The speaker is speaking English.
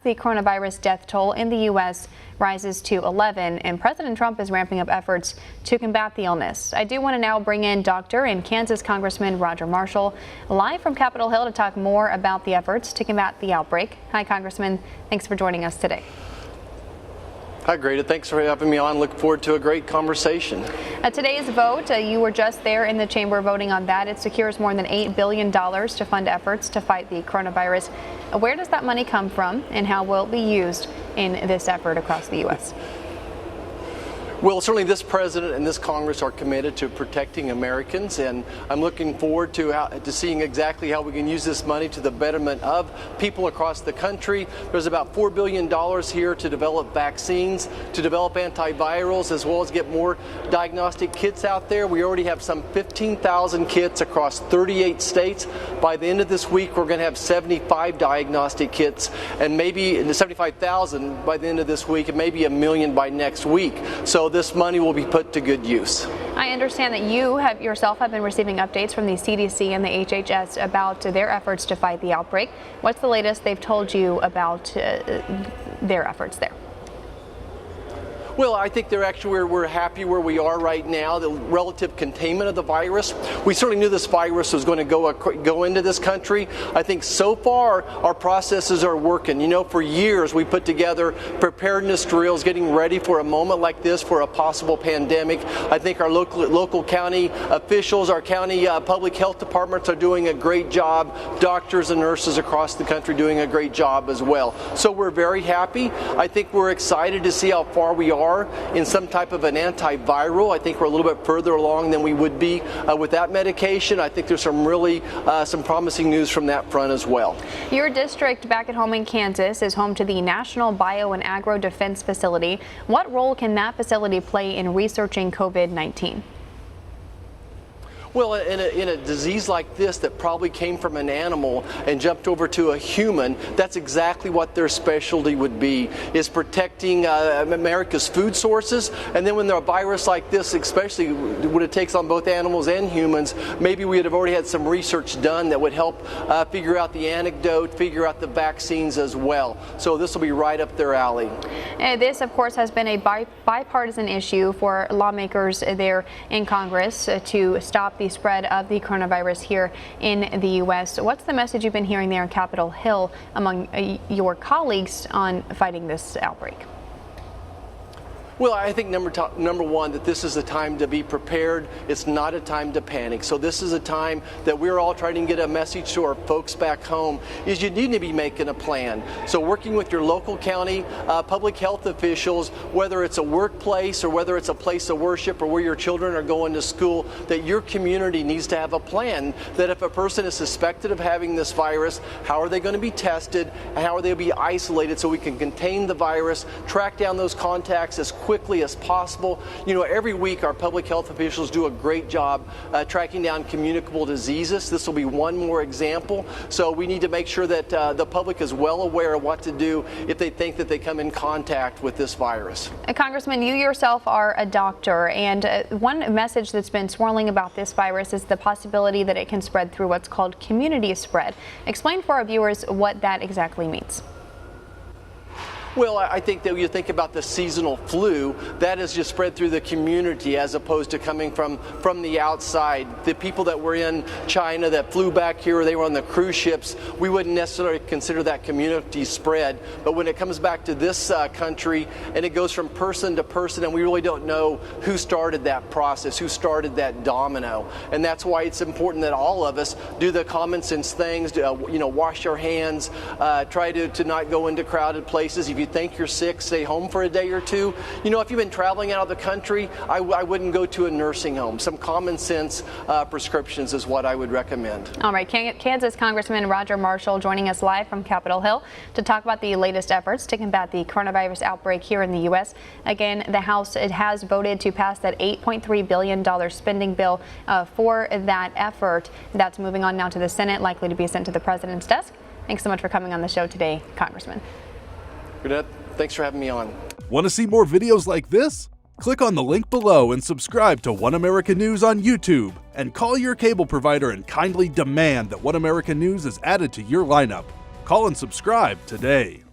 The coronavirus death toll in the U.S. rises to 11, and President Trump is ramping up efforts to combat the illness. I do want to now bring in Dr. and Kansas Congressman Roger Marshall live from Capitol Hill to talk more about the efforts to combat the outbreak. Hi, Congressman. Thanks for joining us today. Hi, Greta. Thanks for having me on. Look forward to a great conversation. Today's vote, you were just there in the chamber voting on that. It secures more than $8 billion to fund efforts to fight the coronavirus. Where does that money come from, and how will it be used in this effort across the U.S.? Well, certainly this president and this Congress are committed to protecting Americans, and I'm looking forward to seeing exactly how we can use this money to the betterment of people across the country. There's about $4 billion here to develop vaccines, to develop antivirals, as well as get more diagnostic kits out there. We already have some 15,000 kits across 38 states. By the end of this week, we're going to have 75 diagnostic kits, and maybe 75,000 by the end of this week, and maybe 1 million by next week. So this money will be put to good use. I understand that you yourself have been receiving updates from the CDC and the HHS about their efforts to fight the outbreak. What's the latest they've told you about their efforts there? Well, I think we're happy where we are right now, the relative containment of the virus. We certainly knew this virus was going to go into this country. I think so far our processes are working. You know, for years we put together preparedness drills, getting ready for a moment like this, for a possible pandemic. I think our local county officials, our county public health departments are doing a great job. Doctors and nurses across the country doing a great job as well. So we're very happy. I think we're excited to see how far we are in some type of an antiviral. I think we're a little bit further along than we would be with that medication. I think there's some promising news from that front as well. Your district back at home in Kansas is home to the National Bio and Agro Defense Facility. What role can that facility play in researching COVID-19? Well, in a disease like this that probably came from an animal and jumped over to a human, that's exactly what their specialty would be, is protecting America's food sources. And then when there's a virus like this, especially when it takes on both animals and humans, maybe we would have already had some research done that would help figure out the antidote, figure out the vaccines as well. So this will be right up their alley. This, of course, has been a bipartisan issue for lawmakers there in Congress to stop the spread of the coronavirus here in the U.S. What's the message you've been hearing there on Capitol Hill among your colleagues on fighting this outbreak? Well, I think number one, that this is a time to be prepared. It's not a time to panic. So this is a time that we're all trying to get a message to our folks back home, is you need to be making a plan. So working with your local county public health officials, whether it's a workplace or whether it's a place of worship or where your children are going to school, that your community needs to have a plan, that if a person is suspected of having this virus, how are they going to be tested, and how are they going to be isolated so we can contain the virus, track down those contacts as quickly as possible. You know, every week our public health officials do a great job tracking down communicable diseases. This will be one more example. So we need to make sure that the public is well aware of what to do if they think that they come in contact with this virus. Congressman, you yourself are a doctor, and one message that's been swirling about this virus is the possibility that it can spread through what's called community spread. Explain for our viewers what that exactly means. Well, I think that when you think about the seasonal flu, that is just spread through the community as opposed to coming from the outside. The people that were in China that flew back here, or they were on the cruise ships, we wouldn't necessarily consider that community spread. But when it comes back to this country and it goes from person to person, and we really don't know who started that process, who started that domino. And that's why it's important that all of us do the common sense things, wash our hands, try to not go into crowded places. If you think you're sick, stay home for a day or two. You know, if you've been traveling out of the country, I wouldn't go to a nursing home. Some common sense prescriptions is what I would recommend. All right, Kansas Congressman Roger Marshall joining us live from Capitol Hill to talk about the latest efforts to combat the coronavirus outbreak here in the U.S. Again, the House has voted to pass that $8.3 billion spending bill for that effort. That's moving on now to the Senate, likely to be sent to the president's desk. Thanks so much for coming on the show today, Congressman. Thanks for having me on. Want to see more videos like this? Click on the link below and subscribe to One America News on YouTube. And call your cable provider and kindly demand that One America News is added to your lineup. Call and subscribe today.